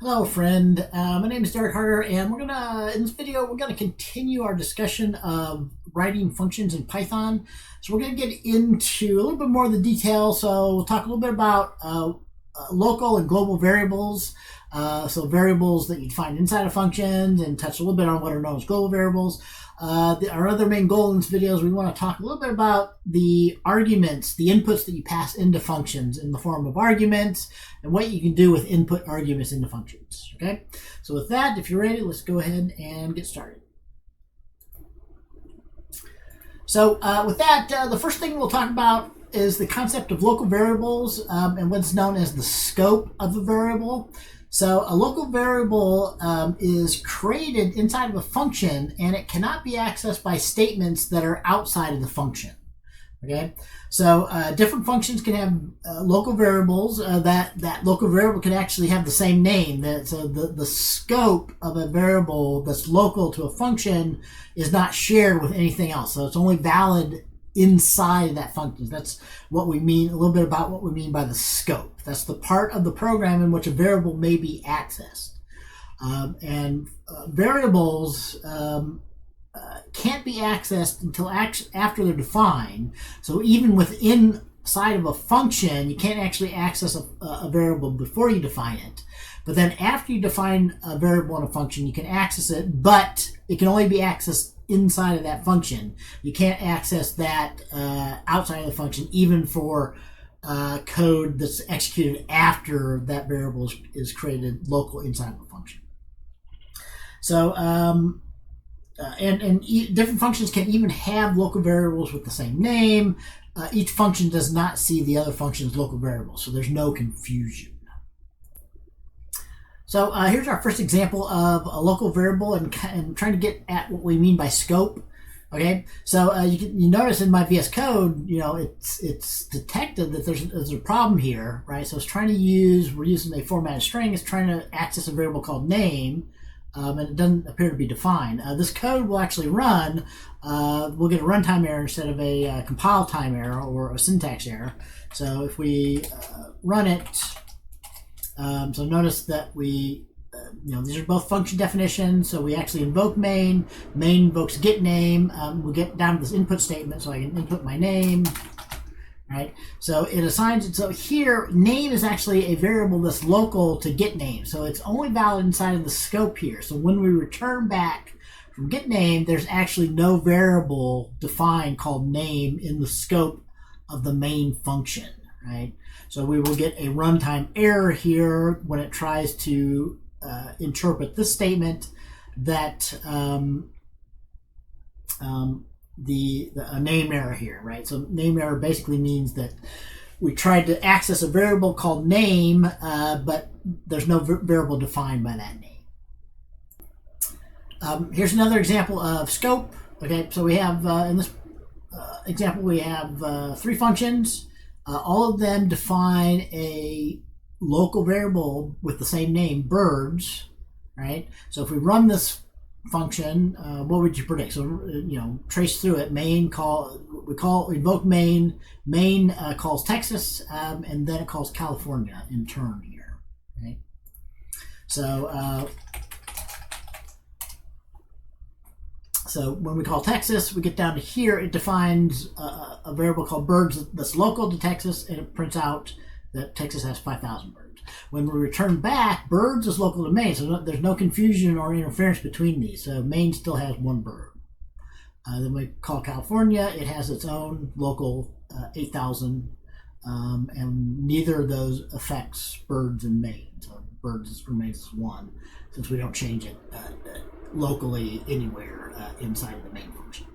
Hello, friend. My name is Derek Harder, and in this video, we're gonna continue our discussion of writing functions in Python. So we're gonna get into a little bit more of the details. So we'll talk a little bit about local and global variables. So variables that you find inside of functions, and touch a little bit on what are known as global variables. Our other main goal in this video is we want to talk a little bit about the arguments, the inputs that you pass into functions in the form of arguments, and what you can do with input arguments into functions. Okay, so with that, if you're ready, let's go ahead and get started. So with that, the first thing we'll talk about is the concept of local variables and what's known as the scope of a variable. So a local variable is created inside of a function, and it cannot be accessed by statements that are outside of the function. Okay, so different functions can have local variables. That local variable can actually have the same name. So the scope of a variable that's local to a function is not shared with anything else. So it's only valid inside that function. That's what we mean, a little bit about what we mean by the scope. That's the part of the program in which a variable may be accessed. Variables can't be accessed until after they're defined. So even inside of a function, you can't actually access a variable before you define it. But then after you define a variable in a function, you can access it, but it can only be accessed inside of that function. You can't access that outside of the function, even for code that's executed after that variable is created local inside of a function. So, different functions can even have local variables with the same name. Each function does not see the other function's local variables, so there's no confusion. So here's our first example of a local variable, and trying to get at what we mean by scope. Okay, so you notice in my VS Code, it's detected that there's a problem here, right? So we're using a formatted string. It's trying to access a variable called name, and it doesn't appear to be defined. This code will actually run. We'll get a runtime error instead of a compile time error or a syntax error. So if we run it. So notice that these are both function definitions. So we actually invoke main. Main invokes get name. We get down to this input statement, so I can input my name. Right. So it assigns it. So here, name is actually a variable that's local to get name. So it's only valid inside of the scope here. So when we return back from get name, there's actually no variable defined called name in the scope of the main function. Right. So we will get a runtime error here when it tries to interpret this statement that a name error here, right? So name error basically means that we tried to access a variable called name, but there's no variable defined by that name. Here's another example of scope. Okay, so we have in this example we have three functions. All of them define a local variable with the same name, birds, right? So if we run this function, what would you predict? So, trace through it. Invoke main. Main calls Texas, and then it calls California in turn here, right? So, So when we call Texas, we get down to here, it defines a variable called birds that's local to Texas, and it prints out that Texas has 5,000 birds. When we return back, birds is local to Maine, so there's no confusion or interference between these. So Maine still has one bird. Then we call California, it has its own local 8,000, and neither of those affects birds in Maine. So birds remains one, since we don't change it locally anywhere inside of the main function.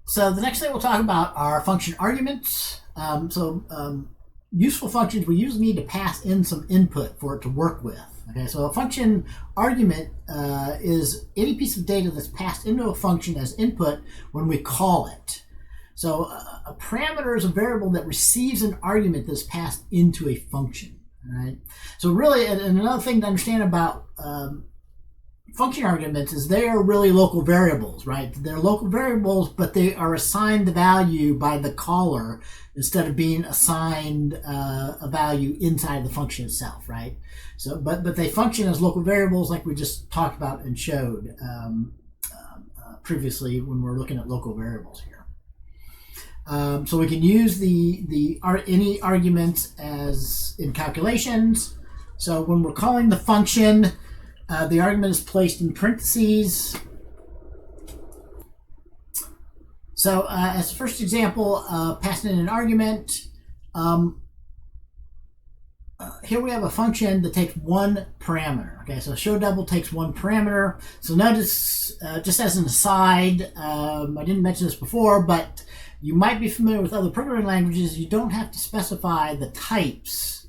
So the next thing we'll talk about are function arguments. Useful functions, we usually need to pass in some input for it to work with. Okay, so a function argument is any piece of data that's passed into a function as input when we call it. So a parameter is a variable that receives an argument that's passed into a function. Right. So really, and another thing to understand about function arguments is they are really local variables, right? They're local variables, but they are assigned the value by the caller instead of being assigned a value inside the function itself, right? So, but they function as local variables, like we just talked about and showed previously when we're looking at local variables here. So we can use any arguments as in calculations. So when we're calling the function, the argument is placed in parentheses. So as the first example, passing in an argument, here we have a function that takes one parameter. Okay, so show double takes one parameter. So notice, just as an aside, I didn't mention this before, but you might be familiar with other programming languages. You don't have to specify the types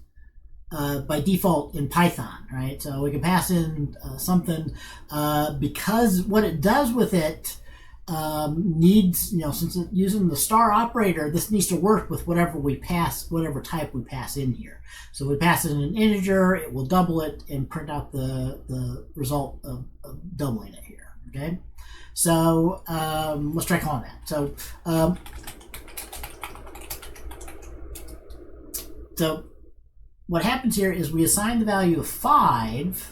by default in Python, right? So we can pass in something because what it does with it needs, since it's using the star operator, this needs to work with whatever type we pass in here. So we pass in an integer, it will double it and print out the result of doubling it here. Okay, so let's try calling that. So what happens here is we assign the value of 5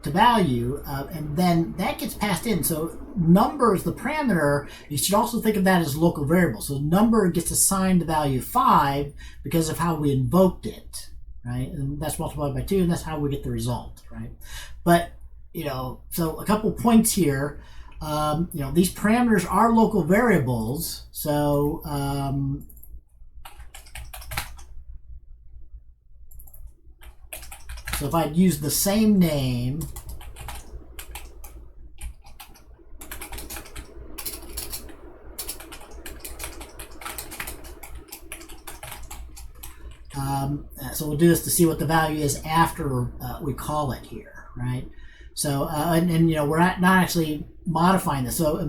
to value, and then that gets passed in. So number is the parameter. You should also think of that as a local variable. So number gets assigned the value 5 because of how we invoked it, right? And that's multiplied by 2, and that's how we get the result, right? But, so a couple points here. These parameters are local variables. So, so if I'd use the same name, so we'll do this to see what the value is after we call it here, right? So, and we're not actually modifying this. So,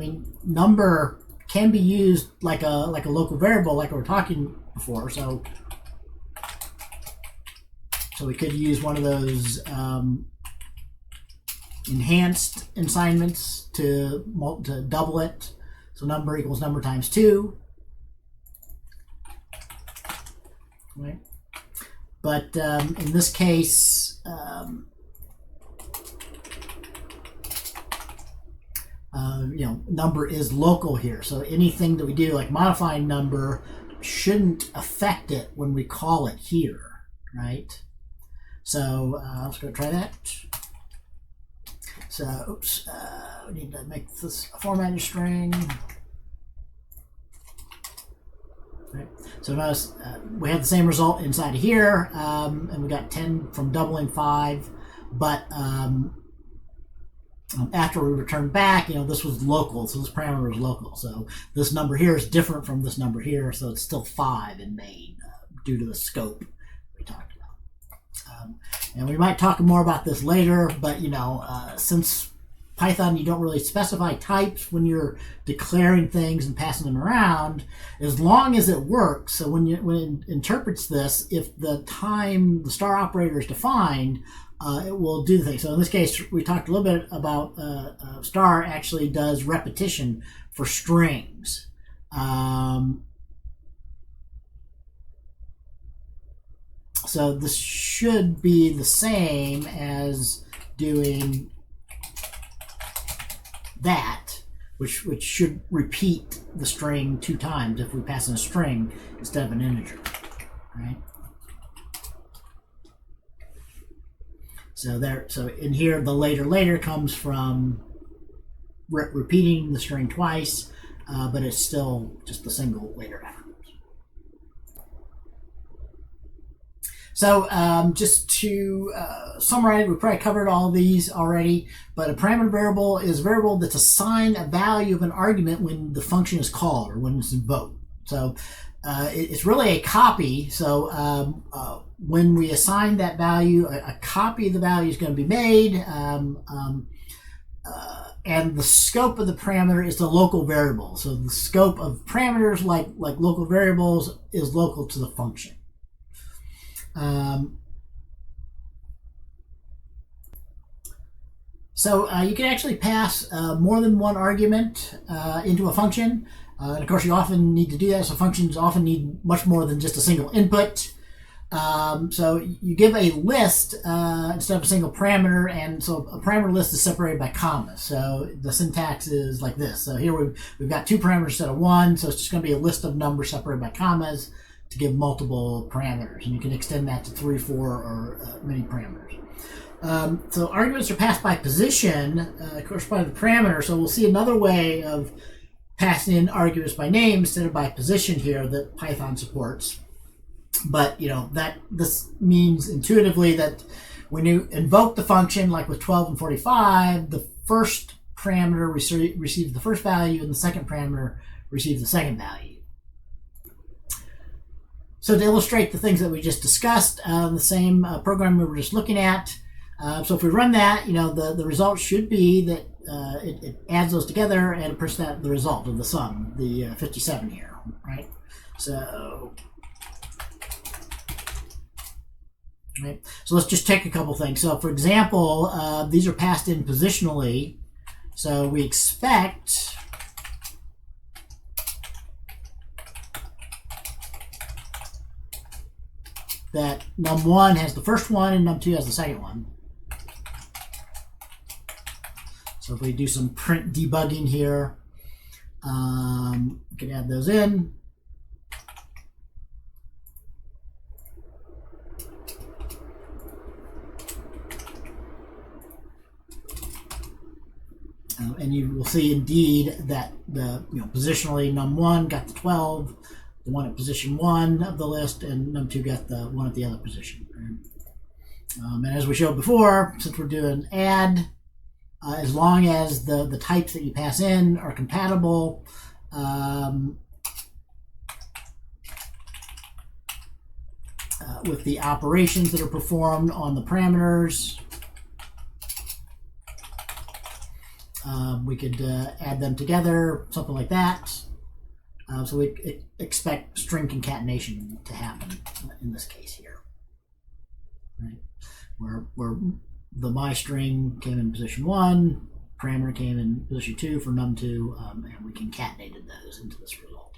number can be used like a local variable, like we were talking before. So we could use one of those enhanced assignments to double it. So number equals number times 2. Right? But in this case, number is local here. So anything that we do, like modifying number, shouldn't affect it when we call it here, right? So let's go try that. So, we need to make this a formatted string. Right. So notice we have the same result inside of here, and we got 10 from doubling 5, but after we return back, this was local, so this parameter is local. So this number here is different from this number here, so it's still 5 in main due to the scope we talked about. And we might talk more about this later, but since Python, you don't really specify types when you're declaring things and passing them around, as long as it works. So when it interprets this, if the star operator is defined, it will do the thing. So in this case, we talked a little bit about star actually does repetition for strings. So this should be the same as doing that, which should repeat the string 2 times if we pass in a string instead of an integer, right? So in here, the later comes from repeating the string twice, but it's still just a single later afterwards. So just to summarize, we probably covered all these already, but a parameter variable is a variable that's assigned a value of an argument when the function is called or when it's invoked. So it's really a copy. So when we assign that value, a copy of the value is going to be made, and the scope of the parameter is the local variable. So the scope of parameters, like local variables, is local to the function. So you can actually pass more than one argument into a function. And of course, you often need to do that. So functions often need much more than just a single input. So you give a list instead of a single parameter, and so a parameter list is separated by commas. So the syntax is like this. So here we've got two parameters instead of one, so it's just going to be a list of numbers separated by commas to give multiple parameters, and you can extend that to 3, 4, or many parameters. So arguments are passed by position, corresponding to the parameter. So we'll see another way of passing in arguments by name instead of by position here that Python supports. But that this means intuitively that when you invoke the function, like with 12 and 45, the first parameter receives the first value, and the second parameter receives the second value. So to illustrate the things that we just discussed, the same program we were just looking at. So if we run that, the result should be that it adds those together and it prints out the result of the sum, the 57 here, right? So let's just check a couple things. So for example, these are passed in positionally. So we expect that num1 has the first one and num2 has the second one. So if we do some print debugging here, we can add those in. And you will see indeed that the positionally num1 got the 12, the one at position 1 of the list, and num2 got the one at the other position. And as we showed before, since we're doing add, as long as the types that you pass in are compatible, with the operations that are performed on the parameters, we could add them together, something like that. So we expect string concatenation to happen in this case here, right? Where the my string came in position 1, parameter came in position 2 for num2, and we concatenated those into this result.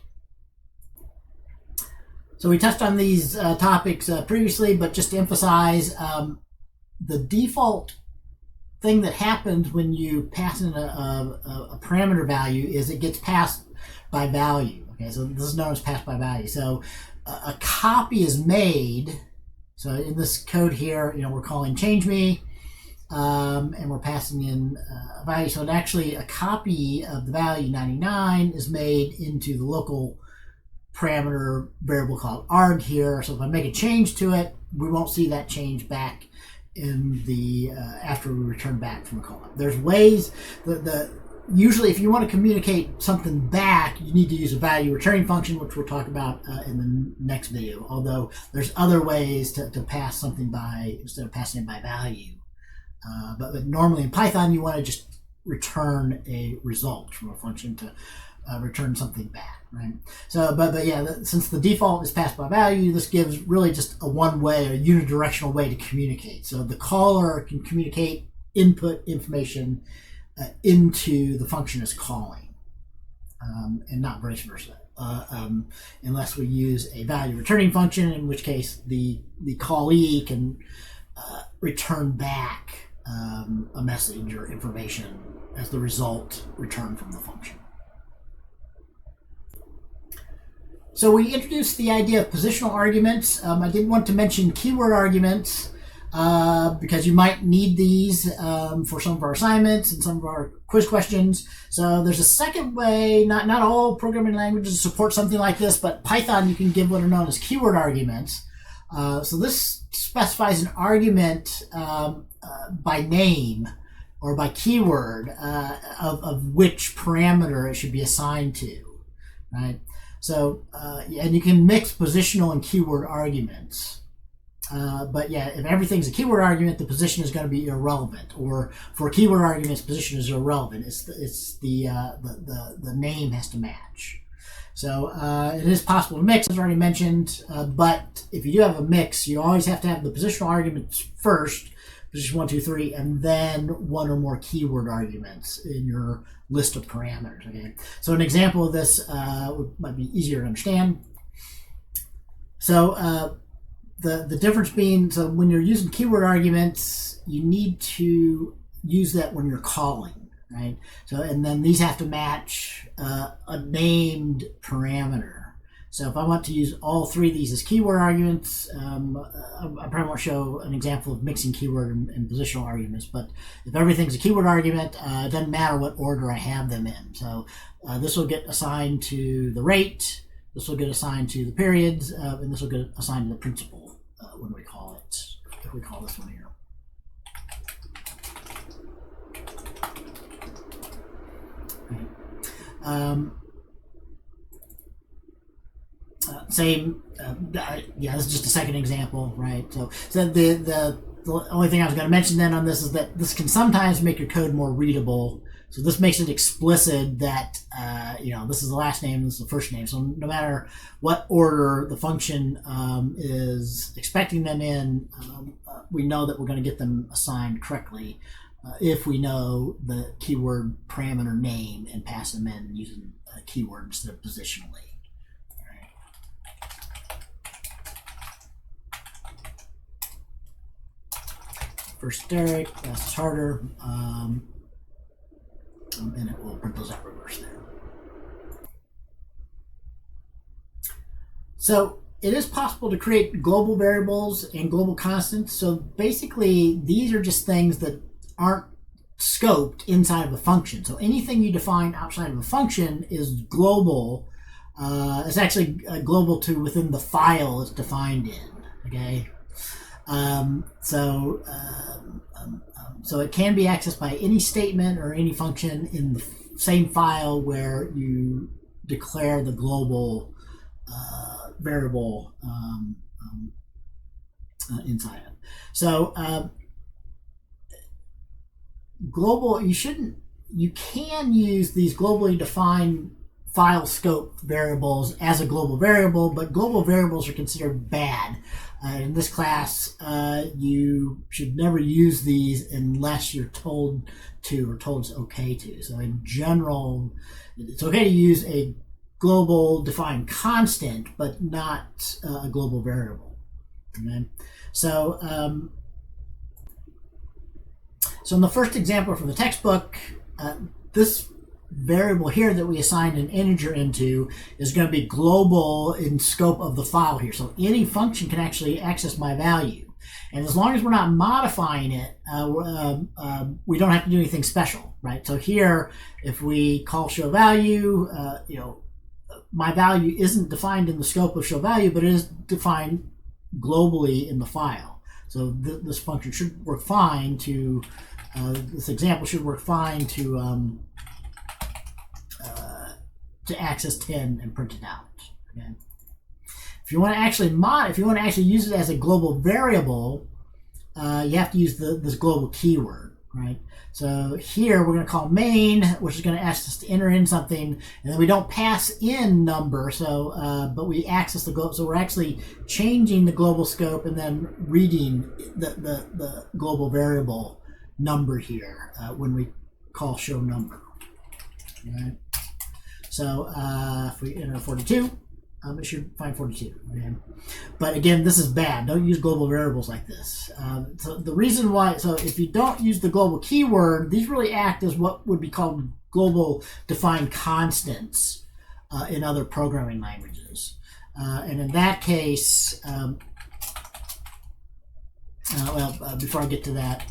So we touched on these topics previously, but just to emphasize, the default thing that happens when you pass in a parameter value is it gets passed by value. Okay, so this is known as pass by value. So a copy is made. So in this code here, we're calling change me, and we're passing in a value. So actually a copy of the value 99 is made into the local parameter variable called arg here. So if I make a change to it, we won't see that change back in the after we return back from a call. There's ways usually if you want to communicate something back, you need to use a value returning function, which we'll talk about in the next video. Although there's other ways to pass something by instead of passing it by value. But normally in Python, you want to just return a result from a function to return something back, right? So, but yeah, since the default is passed by value, this gives really just a one-way or unidirectional way to communicate. So the caller can communicate input information into the function it's calling, and not vice versa, unless we use a value returning function, in which case the callee can return back a message or information as the result returned from the function. So we introduced the idea of positional arguments. I did want to mention keyword arguments because you might need these for some of our assignments and some of our quiz questions. So there's a second way, not all programming languages support something like this, but Python, you can give what are known as keyword arguments. So this specifies an argument by name or by keyword of which parameter it should be assigned to, right? So, and you can mix positional and keyword arguments. But yeah, if everything's a keyword argument, the position is going to be irrelevant. Or for keyword arguments, position is irrelevant. It's the name has to match. So it is possible to mix, as already mentioned. But if you do have a mix, you always have to have the positional arguments first, position 1, 2, 3, and then one or more keyword arguments in your list of parameters. Okay, so an example of this might be easier to understand. So the difference being, so when you're using keyword arguments, you need to use that when you're calling, right? So, and then these have to match a named parameter. So if I want to use all three of these as keyword arguments, I probably won't show an example of mixing keyword and positional arguments, but if everything's a keyword argument, it doesn't matter what order I have them in. So this will get assigned to the rate, this will get assigned to the periods, and this will get assigned to the principal when we call it, if we call this one here. Right. Same, yeah, this is just a second example, right? So the only thing I was going to mention then on this is that this can sometimes make your code more readable. So this makes it explicit that, this is the last name, this is the first name. So no matter what order the function is expecting them in, we know that we're going to get them assigned correctly if we know the keyword parameter name and pass them in using keywords instead of positionally. First Derek, that's harder, and it will print those out reverse there. So it is possible to create global variables and global constants. So basically, these are just things that aren't scoped inside of a function. So anything you define outside of a function is global. It's actually global to within the file it's defined in. Okay. So it can be accessed by any statement or any function in the same file where you declare the global variable inside it. So global, you can use these globally defined file scope variables as a global variable, but global variables are considered bad. In this class, you should never use these unless you're told to or told it's okay to. So in general, it's okay to use a global defined constant, but not a global variable. Okay? So, so in the first example from the textbook, this variable here that we assign an integer into is going to be global in scope of the file here. So any function can actually access my value. And as long as we're not modifying it, we don't have to do anything special, right? So here, if we call show value, my value isn't defined in the scope of show value, but it is defined globally in the file. So this function should work fine to, this example should work fine to access 10 and print it out. Okay? If you want to actually use it as a global variable, you have to use this global keyword, right? So here we're going to call main, which is going to ask us to enter in something, and then we don't pass in number. So, but we access the global. So we're actually changing the global scope and then reading the global variable number here when we call show number. Right? So if we enter 42, it should find 42. Okay? But again, this is bad. Don't use global variables like this. So the reason why, so if you don't use the global keyword, these really act as what would be called global defined constants in other programming languages. And in that case, before I get to that,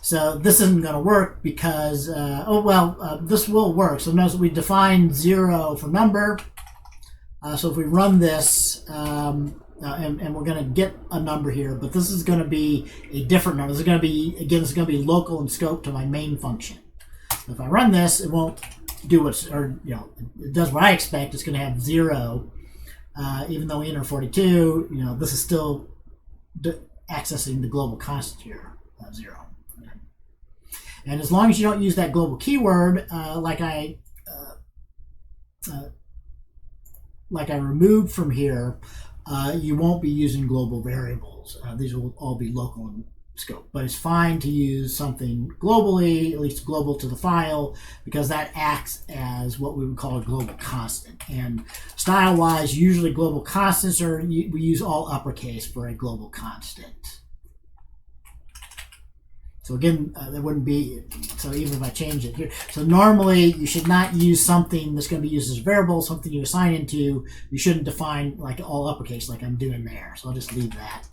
so this isn't going to work because, this will work. So notice we define 0 for number. So if we run this, and we're going to get a number here, but this is going to be a different number. This is going to be, again, this is going to be local in scope to my main function. So if I run this, it won't do it does what I expect. It's going to have 0, even though we enter 42. This is still accessing the global constant here, 0. And as long as you don't use that global keyword, like I removed from here, you won't be using global variables. These will all be local scope, but it's fine to use something globally, at least global to the file, because that acts as what we would call a global constant. And style-wise, usually global constants are, we use all uppercase for a global constant. So again, there wouldn't be, so even if I change it here, so normally you should not use something that's going to be used as a variable, something you assign into. You shouldn't define like all uppercase like I'm doing there. So I'll just leave that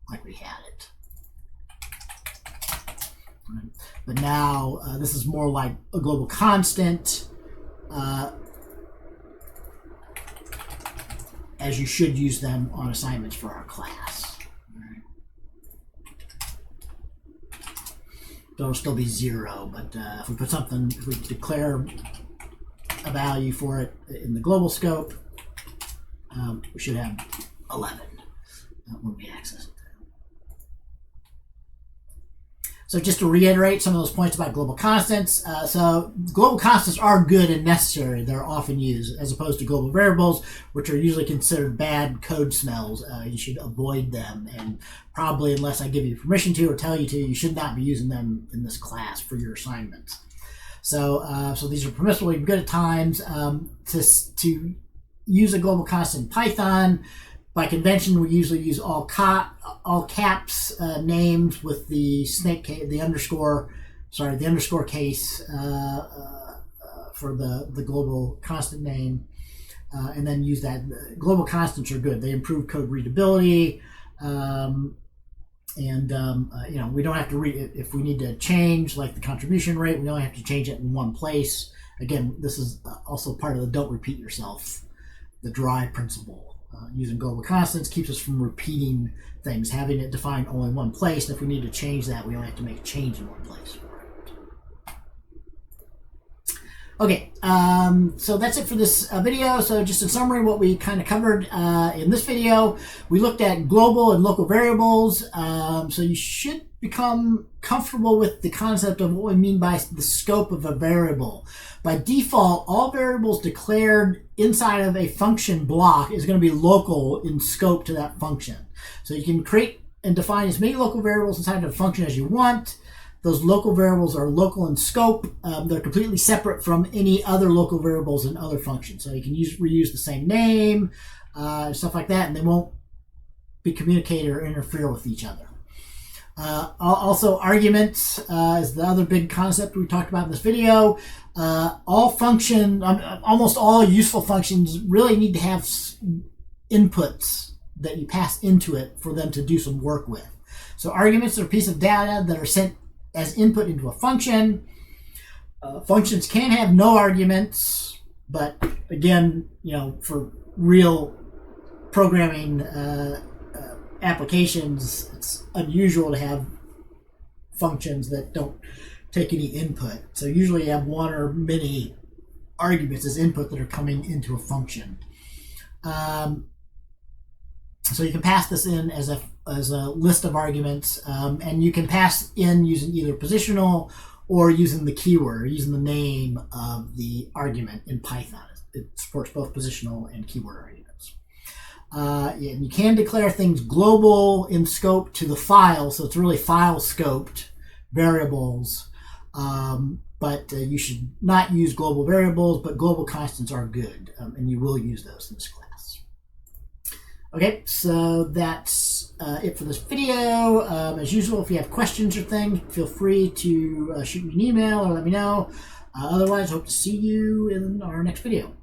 like we had it. But now this is more like a global constant, as you should use them on assignments for our class. Right. It'll still be 0, but if we put something, if we declare a value for it in the global scope, we should have 11 when we access it. So just to reiterate some of those points about global constants, so global constants are good and necessary. They're often used, as opposed to global variables, which are usually considered bad code smells. You should avoid them, and probably, unless I give you permission to or tell you to, you should not be using them in this class for your assignments. So, so these are permissible, even good at times. To use a global constant in Python, by convention, we usually use all caps names with the the underscore case for the global constant name, and then use that. Global constants are good; they improve code readability, and you know, we don't have to read it if we need to change like the contribution rate. We only have to change it in one place. Again, this is also part of the don't repeat yourself, the DRY principle. Using global constants keeps us from repeating things, having it defined only in one place, and if we need to change that, we only have to make a change in one place. Okay, so that's it for this video. So just in summary, what we kind of covered in this video, we looked at global and local variables. So you should become comfortable with the concept of what we mean by the scope of a variable. By default, all variables declared inside of a function block is going to be local in scope to that function. So you can create and define as many local variables inside of a function as you want. Those local variables are local in scope. They're completely separate from any other local variables in other functions. So you can reuse the same name, stuff like that, and they won't be communicated or interfere with each other. Also, arguments is the other big concept we talked about in this video. Almost all useful functions really need to have inputs that you pass into it for them to do some work with. So arguments are a piece of data that are sent as input into a function. Functions can have no arguments, but again, you know, for real programming applications, it's unusual to have functions that don't take any input. So usually you have one or many arguments as input that are coming into a function. So you can pass this in as a list of arguments, and you can pass in using either positional or using the keyword, or using the name of the argument in Python. It supports both positional and keyword arguments. And you can declare things global in scope to the file, so it's really file scoped variables, but you should not use global variables, but global constants are good, and you will use those in this class. Okay, so that's it for this video. As usual, if you have questions or things, feel free to shoot me an email or let me know. Otherwise, hope to see you in our next video.